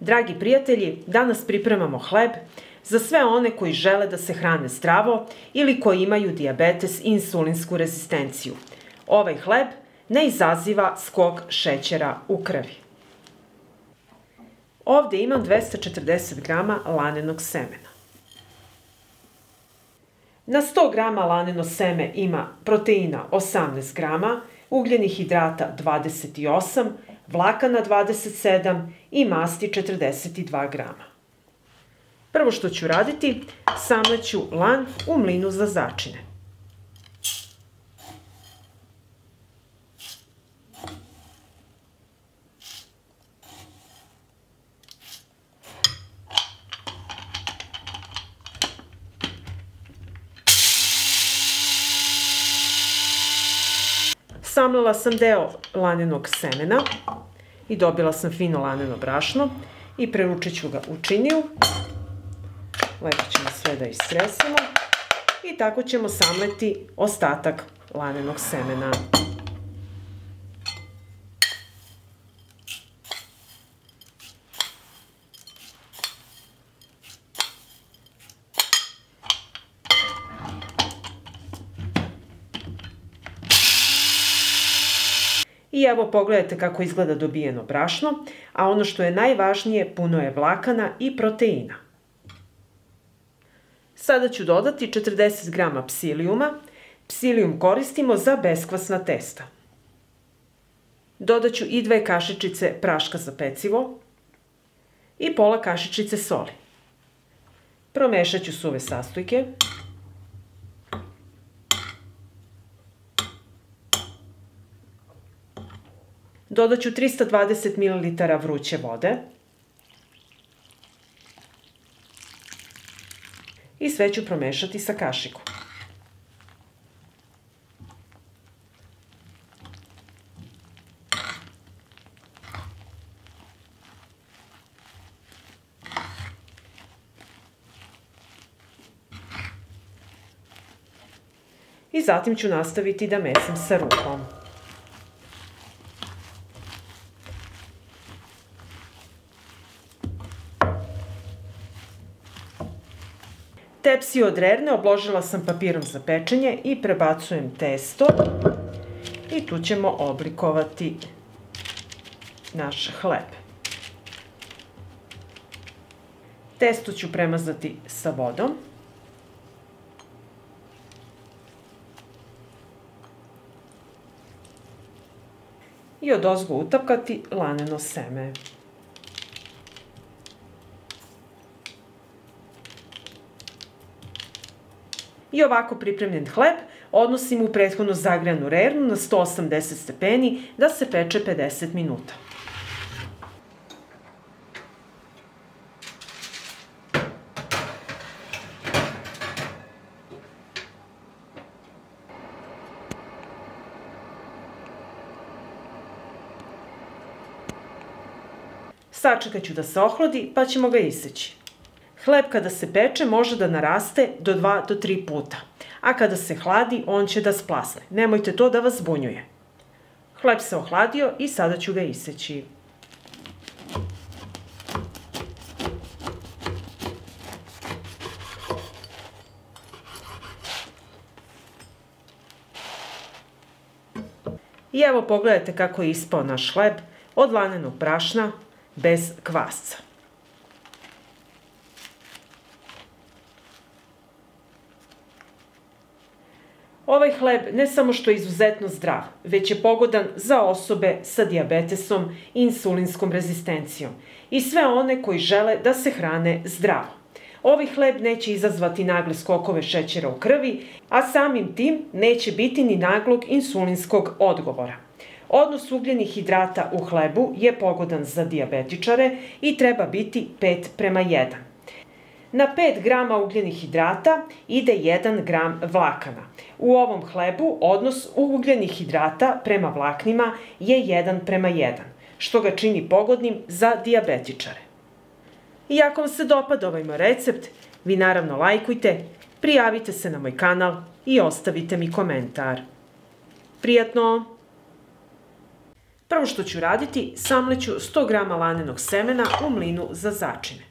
Dragi prijatelji, danas pripremamo hleb za sve one koji žele da se hrane zdravo ili koji imaju dijabetes i insulinsku rezistenciju. Ovaj hleb ne izaziva skok šećera u krvi. Ovde imam 240 grama lanenog semena. Na 100 grama laneno seme ima proteina 18 grama, ugljenih hidrata 28, vlakana 27 i masti 42 grama. Prvo što ću raditi, samleću lan u mlinu za začine. Samlala sam deo lanenog semena i dobila sam fino laneno brašno i preručit ću ga u činiju. Lepo ćemo sve da istresemo i tako ćemo samleti ostatak lanenog semena. I evo pogledajte kako izgleda dobijeno brašno, a ono što je najvažnije, puno je vlakana i proteina. Sada ću dodati 40 grama psilijuma. Psilijum koristimo za beskvasna testa. Dodat ću i 2 kašičice praška za pecivo i pola kašičice soli. Promešat ću suve sastojke. Dodat ću 320 ml vruće vode i sve ću promešati sa kašikom. I zatim ću nastaviti da mesam sa rukom. Tepsiju od rerne obložila sam papirom za pečenje i prebacujem testo i tu ćemo oblikovati naš hleb. Testo ću premazati sa vodom. I odozgo utapkati laneno seme. I ovako pripremljen hleb odnosim u prethodno zagrejanu rernu na 180 stepeni da se peče 50 minuta. Sačekat ću da se ohladi pa ćemo ga iseći. Hleb kada se peče može da naraste do 2 do 3 puta, a kada se hladi on će da splasne. Nemojte to da vas zbunjuje. Hleb se ohladio i sada ću ga iseći. I evo pogledajte kako je ispao naš hleb od lanenog brašna bez kvasca. Ovaj hleb ne samo što je izuzetno zdrav, već je pogodan za osobe sa dijabetesom i insulinskom rezistencijom i sve one koji žele da se hrane zdravo. Ovaj hleb neće izazvati nagle skokove šećera u krvi, a samim tim neće biti ni naglog insulinskog odgovora. Odnos ugljenih hidrata u hlebu je pogodan za dijabetičare i treba biti 5:1. Na 5 grama ugljenih hidrata ide 1 gram vlakana. U ovom hlebu odnos ugljenih hidrata prema vlaknima je 1:1, što ga čini pogodnim za dijabetičare. I ako vam se dopada ovaj moj recept, vi naravno lajkujte, prijavite se na moj kanal i ostavite mi komentar. Prijatno! Prvo što ću raditi, samleću 100 g lanenog semena u mlinu za začine.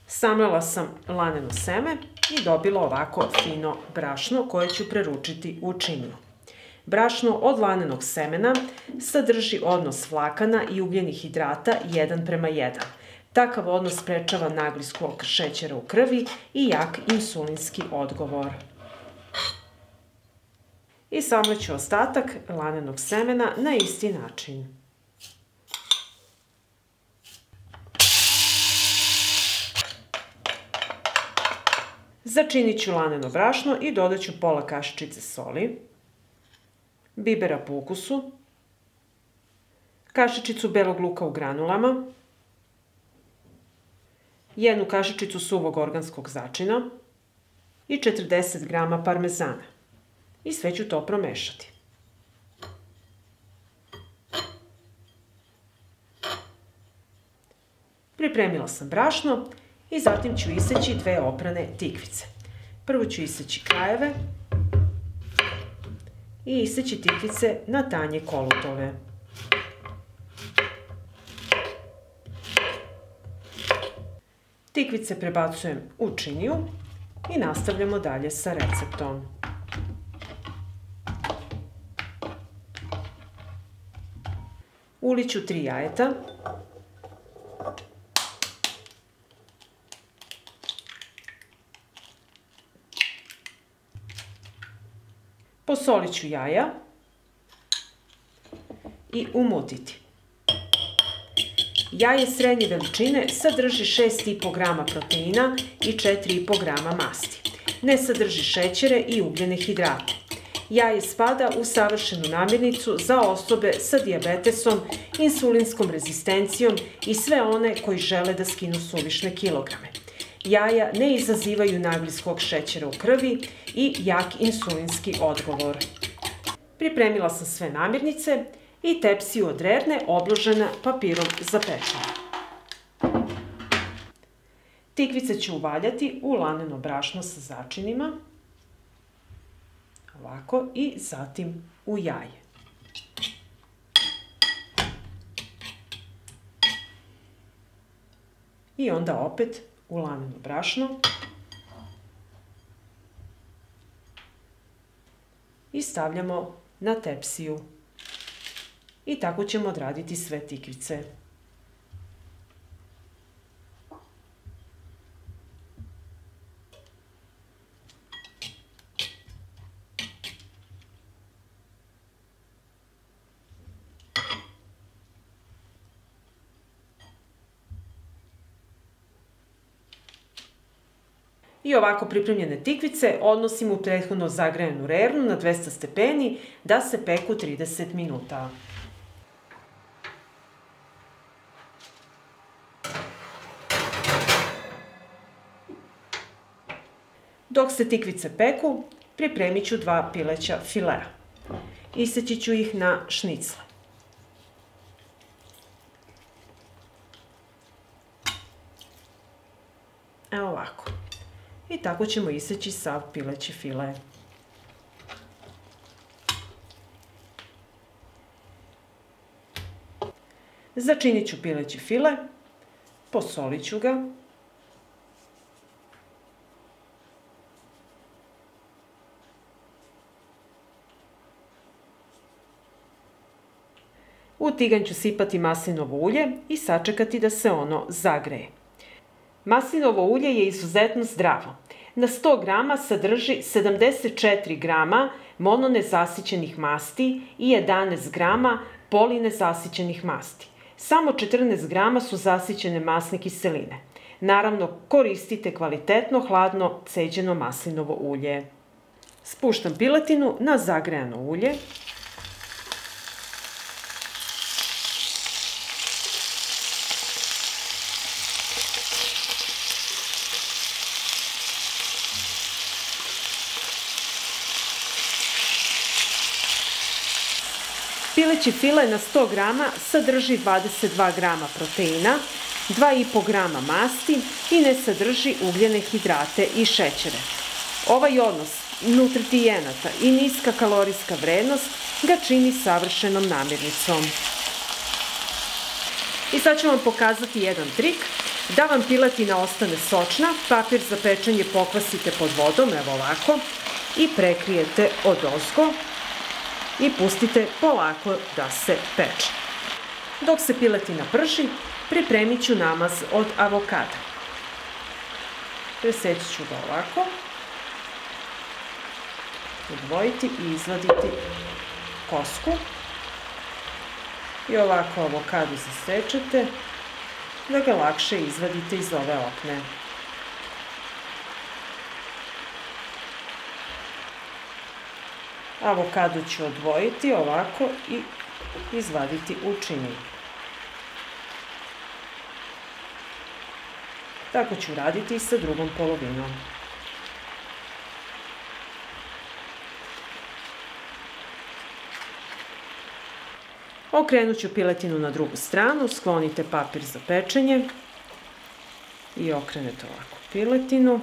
Samlela sam laneno seme i dobila ovako fino brašno koje ću preručiti u činiju. Brašno od lanenog semena sadrži odnos vlakana i ugljenih hidrata 1:1. Takav odnos sprečava nagli skok šećera u krvi i jak insulinski odgovor. I samleću ostatak lanenog semena na isti način. Začinit ću laneno brašno i dodat ću pola kašičice soli, bibera po ukusu, kašičicu belog luka u granulama, 1 kašičicu suvog organskog začina i 40 g parmezana. I sve ću to promešati. Pripremila sam brašno i zatim ću iseći 2 oprane tikvice. Prvo ću iseći krajeve i iseći tikvice na tanje kolutove. Tikvice prebacujem u činiju i nastavljamo dalje sa receptom. Uliću 3 jajeta. Posolit ću jaja i umutiti. Jaje srednje veličine sadrži 6,5 g proteina i 4,5 g masti. Ne sadrži šećere i ugljene hidrate. Jaje spada u savršenu namirnicu za osobe sa dijabetesom, insulinskom rezistencijom i sve one koji žele da skinu suvišne kilograme. Jaja ne izazivaju nagli skok šećera u krvi i jak insulinski odgovor. Pripremila sam sve namirnice i tepsiju od rerne obložena papirom za pečenje. Tikvice ću uvaljati u laneno brašno sa začinima, ovako, i zatim u jaje. I onda opet u laneno brašno i stavljamo na tepsiju. I tako ćemo odraditi sve tikvice. I ovako pripremljene tikvice odnosim u prethodno zagrejanu rernu na 200 stepeni da se peku 30 minuta. Dok se tikvice peku, pripremit ću 2 pileća filea. Iseći ću ih na šnicle. Evo ovako. I tako ćemo iseći sav pileći file. Začinit ću pileći file, posolit ću ga. U tiganj ću sipati maslinovo ulje i sačekati da se ono zagreje. Maslinovo ulje je izuzetno zdravo. Na 100 g sadrži 74 g mononezasićenih masti i 11 g polinezasićenih masti. Samo 14 g su zasićene masne kiseline. Naravno, koristite kvalitetno hladno ceđeno maslinovo ulje. Spuštam piletinu na zagrejano ulje. Pileći file na 100 g sadrži 22 g proteina, 2,5 grama masti i ne sadrži ugljene hidrate i šećere. Ovaj odnos nutritijenata i niska kalorijska vrednost ga čini savršenom namirnicom. I sad ću vam pokazati jedan trik. Da vam piletina ostane sočna, papir za pečenje pokvasite pod vodom, evo ovako, i prekrijete odozgo i pustite polako da se peče. Dok se piletina prži, pripremit ću namaz od avokada. Preseći ću ga ovako, odvojiti i izvaditi kosku. I ovako avokado zasečete da ga lakše izvadite iz ove opne. Avokado ću odvojiti ovako i izvaditi u činiju. Tako ću raditi i sa drugom polovinom. Okrenut ću piletinu na drugu stranu, sklonite papir za pečenje i okrenete ovako piletinu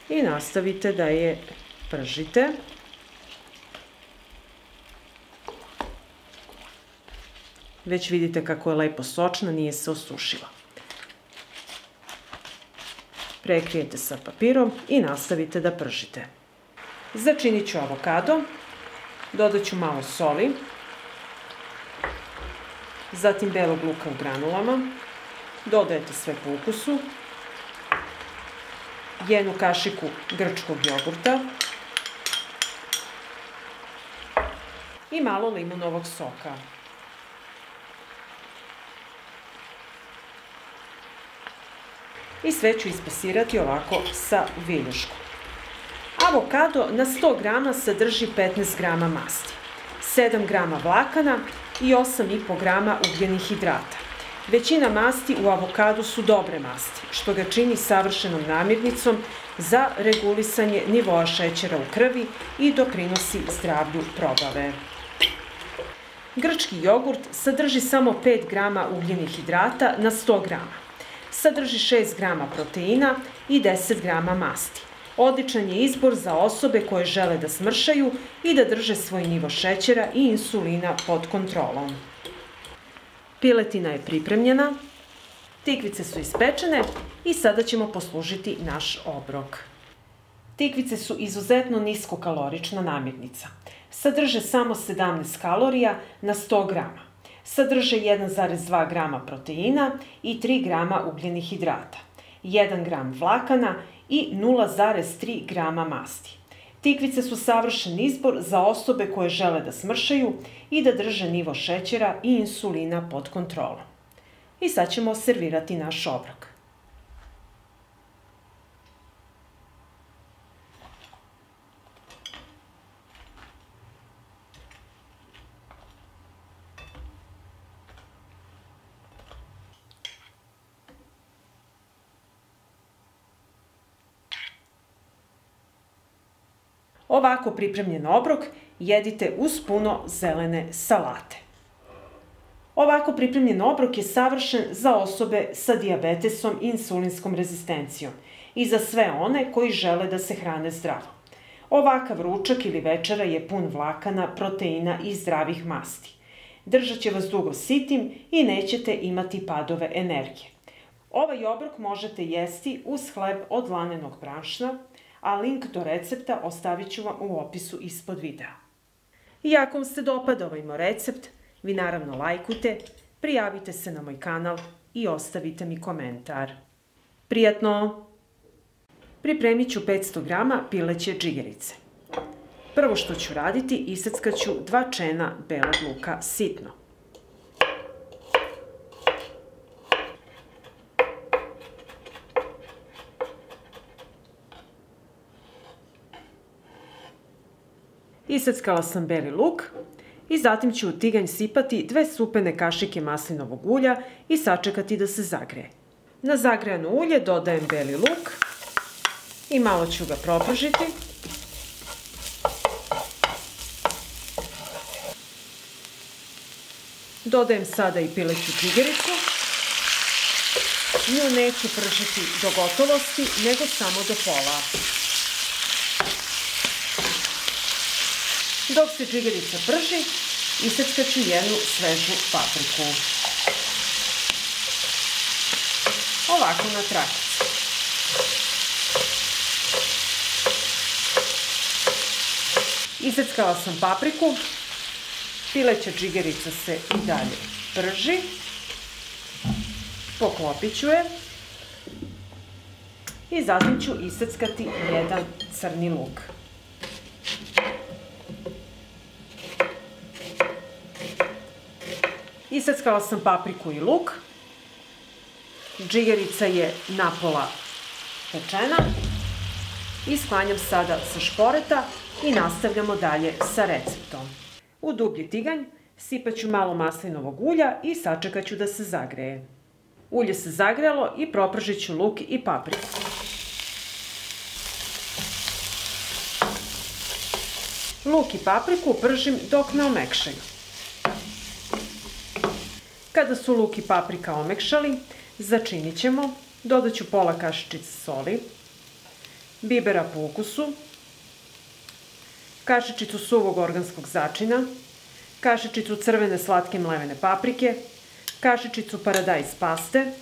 i nastavite da je pržite. Već vidite kako je lepo sočna, nije se osušila. Prekrijete sa papirom i nastavite da pržite. Začinit ću avokado, dodat ću malo soli, zatim belog luka u granulama, dodajete sve po ukusu, jednu kašiku grčkog jogurta i malo limunovog soka. I sve ću ispasirati ovako sa viljuškom. Avokado na 100 grama sadrži 15 grama masti, 7 grama vlakana i 8,5 grama ugljenih hidrata. Većina masti u avokadu su dobre masti, što ga čini savršenom namirnicom za regulisanje nivoa šećera u krvi i doprinosi zdravlju probave. Grčki jogurt sadrži samo 5 grama ugljenih hidrata na 100 grama. Sadrži 6 grama proteina i 10 grama masti. Odličan je izbor za osobe koje žele da smršaju i da drže svoj nivo šećera i insulina pod kontrolom. Piletina je pripremljena, tikvice su ispečene i sada ćemo poslužiti naš obrok. Tikvice su izuzetno niskokalorična namirnica. Sadrže samo 17 kalorija na 100 grama. Sadrže 1,2 grama proteina i 3 grama ugljenih hidrata, 1 gram vlakana i 0,3 grama masti. Tikvice su savršen izbor za osobe koje žele da smršaju i da drže nivo šećera i insulina pod kontrolom. I sad ćemo servirati naš obrok. Ovako pripremljen obrok jedite uz puno zelene salate. Ovako pripremljen obrok je savršen za osobe sa dijabetesom i insulinskom rezistencijom i za sve one koji žele da se hrane zdravo. Ovakav ručak ili večera je pun vlakana, proteina i zdravih masti. Držat će vas dugo sitim i nećete imati padove energije. Ovaj obrok možete jesti uz hleb od lanenog brašna, a link do recepta ostavit ću vam u opisu ispod videa. I ako vam se dopada ovaj moj recept, vi naravno lajkujte, prijavite se na moj kanal i ostavite mi komentar. Prijatno! Pripremit ću 500 grama pileće džigerice. Prvo što ću raditi, iseckat ću 2 čena belog luka sitno. Iseckala sam beli luk i zatim ću u tiganj sipati 2 supene kašike maslinovog ulja i sačekati da se zagreje. Na zagrejano ulje dodajem beli luk i malo ću ga propržiti. Dodajem sada i pileću džigericu Nju neću pržiti do gotovosti, nego samo do pola. Dok se džigerica prži, iseckaću jednu svežu papriku. Ovako na trakicu. Iseckala sam papriku, pileća džigerica se i dalje prži, poklopit ću je i zatim ću iseckati jedan crni luk. Iseckala sam papriku i luk, džigerica je napola pečena i sklanjam sada sa šporeta i nastavljamo dalje sa receptom. U dublji tiganj sipaću malo maslinovog ulja i sačekat ću da se zagreje. Ulje se zagrelo i propržit ću luk i papriku. Luk i papriku pržim dok ne omekšaju. Kada su luk i paprika omekšali, začinit ćemo. Dodat ću pola kašičice soli, bibera po ukusu, kašičicu suvog organskog začina, kašičicu crvene slatke mlevene paprike, kašičicu paradajz paste,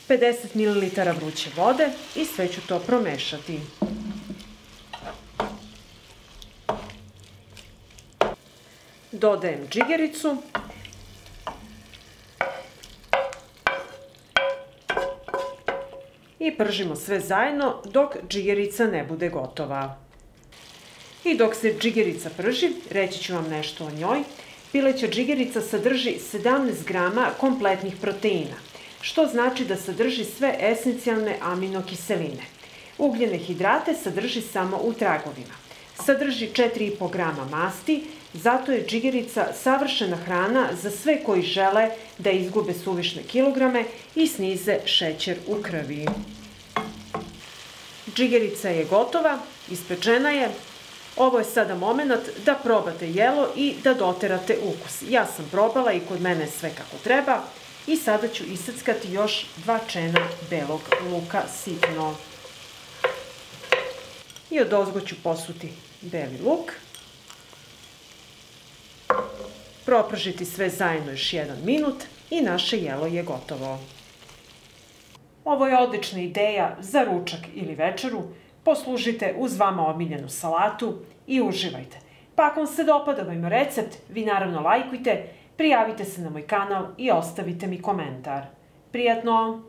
50 ml vruće vode i sve ću to promešati. Dodajem džigericu i pržimo sve zajedno dok džigerica ne bude gotova. I dok se džigerica prži, reći ću vam nešto o njoj. Pileća džigerica sadrži 17 grama kompletnih proteina, što znači da sadrži sve esencijalne aminokiseline. Ugljene hidrate sadrži samo u tragovima. Sadrži 4,5 grama masti, zato je džigerica savršena hrana za sve koji žele da izgube suvišne kilograme i snize šećer u krvi. Džigerica je gotova, ispečena je. Ovo je sada moment da probate jelo i da doterate ukus. Ja sam probala i kod mene je sve kako treba. I sada ću iseckati još 2 čena belog luka sitno. I odozgo ću posuti beli luk. Propržiti sve zajedno još 1 minut i naše jelo je gotovo. Ovo je odlična ideja za ručak ili večeru. Poslužite uz vama omiljenu salatu i uživajte. Pa ako vam se dopada moj recept, vi naravno lajkujte, prijavite se na moj kanal i ostavite mi komentar. Prijatno!